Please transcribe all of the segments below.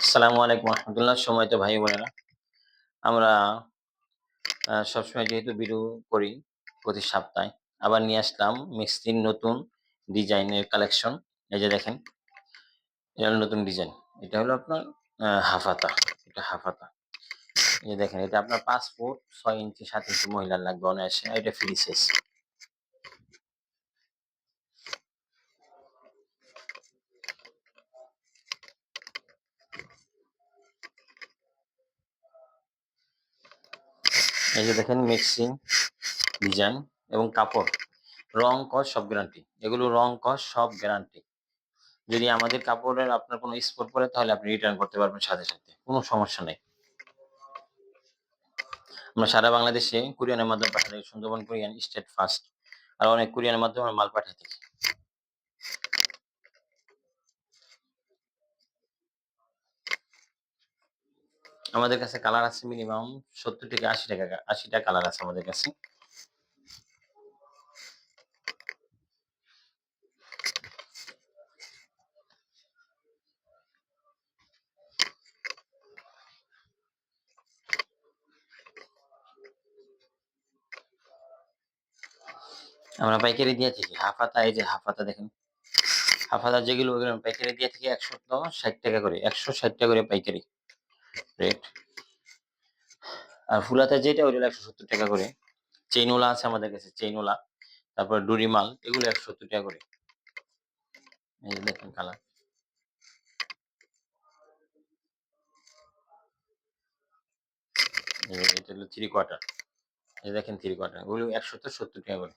আসসালামু আলাইকুম রহমতুল্লাহ। সময় তো ভাই বোনেরা, আমরা সবসময় যেহেতু ভিডিও করি প্রতি সপ্তাহে, আবার নিয়ে আসলাম মিক্সির নতুন ডিজাইনের কালেকশন। এই যে দেখেন, এটা হলো নতুন ডিজাইন। এটা হলো আপনার হাফাতা। এটা হাফাতা। এই যে দেখেন, এটা আপনার 5 ফুট 6 ইঞ্চি 7 ইঞ্চি মহিলার লাগবে অনায়াসে। এটা ফ্রি সাইজ। এই যে দেখেন, মিক্সিং ডিজাইন এবং কাপড়, রং কস সব গ্যারান্টি। এগুলো রং কস সব গ্যারান্টি। যদি আমাদের কাপড়ের আপনার কোনো স্পট পড়ে তাহলে আপনি রিটার্ন করতে পারবেন সাথে সাথে, কোনো সমস্যা নেই। আমরা সারা বাংলাদেশে কুরিয়ানের মাধ্যমে পাঠাই থাকি। Sundarban courier state first. আর অনেক কুরিয়ানের মাধ্যমে আমরা মাল পাঠাই থাকি। আমাদের কাছে কালার আছে মিনিমাম ৭০ থেকে ৮০টা কালার আছে আমাদের কাছে। আমরা পাইকারি দিয়ে থাকি। হাফ হাতা, এই যে হাফ হাতা দেখেন। হাফ হাতা যেগুলো ওগুলো আমরা পাইকারি দিয়ে থাকি ১৬০ করে। ১৬০ টাকা করে পাইকারি রেট। আর ফুল হাতা যেটা ওইটা হলো ১৭০ টাকা করে। চেইনওয়ালা আছে আমাদের কাছে, চেইনওয়ালা। তারপর ডুরি মাল, এগুলো ১৭০ টাকা করে। এই যে দেখেন কালার। এটা হলো 3 কোয়ার্টার। এই দেখেন 3 কোয়ার্টার। ওগুলো ১৭০ টাকা করে।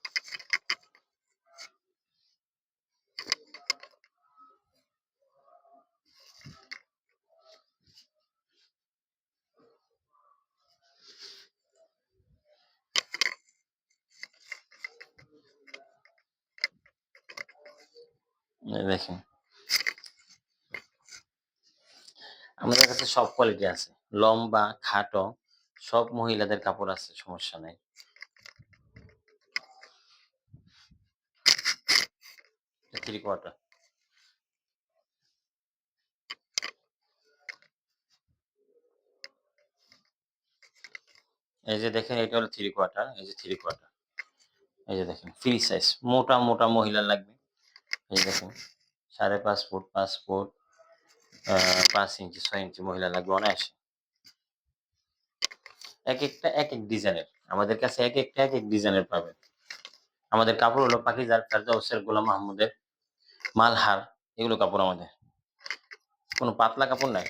এই দেখেন, আমাদের কাছে সব কোয়ালিটি আছে। লম্বা, খাটো সব মহিলাদের কাপড় আছে, সমস্যা নাই। এটা 3 কোয়ার্টার। এই যে দেখেন, এটা হলো 3 কোয়ার্টার। এই যে 3 কোয়ার্টার। এই যে দেখেন ফ্রি সাইজ। মোটা, মোটা মহিলার লাগবে। এই যে দেখেন ৫.৫ ফুট, ৫ ফুট ৫ ইঞ্চি ৬ ইঞ্চি মহিলা লাগবে অনায়াসে। একেকটা একেক ডিজাইনের। আমাদের কাছে একেকটা একেক ডিজাইনের পাবেন। আমাদের কাপড় হলো পাকিজার, ফেরদৌসের, গোলাম মাহমুদের, মালহার, এগুলো কাপড় আমাদের। কোনো পাতলা কাপড় নাই।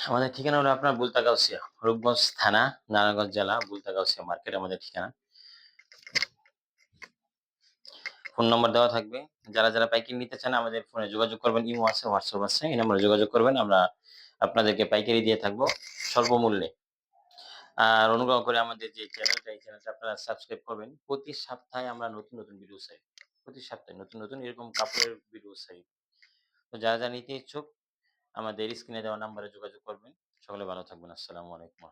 আমাদের ঠিকানা হলো আপনার বুলতাগাউসিয়া, রূপগঞ্জ থানা, নারায়ণগঞ্জ জেলা, বুলতাগাউসিয়া মার্কেট আমাদের ঠিকানা। ফোন নম্বর দেওয়া থাকবে। যারা পাইকারি নিতে চান আমাদের ফোনে যোগাযোগ করবেন। ইমো আছে, হোয়াটসঅ্যাপ আছে। এই নম্বরে যোগাযোগ করবেন। আমরা আপনাদেরকে পাইকারি দিয়ে থাকবো স্বল্প মূল্যে। আর অনুগ্রহ করে আমাদের যে চ্যানেলটা, এই চ্যানেলটা আপনারা সাবস্ক্রাইব করবেন। প্রতি সপ্তাহে আমরা নতুন, নতুন ভিডিও ছাড়ি। প্রতি সপ্তাহে নতুন, নতুন এরকম কাপড়ের ভিডিও ছাড়ি। তো যারা নিতে ইচ্ছুক আমাদের স্ক্রিনে দেওয়া নাম্বারে যোগাযোগ করবেন। সকলে ভালো থাকবেন। আসসালামু আলাইকুম।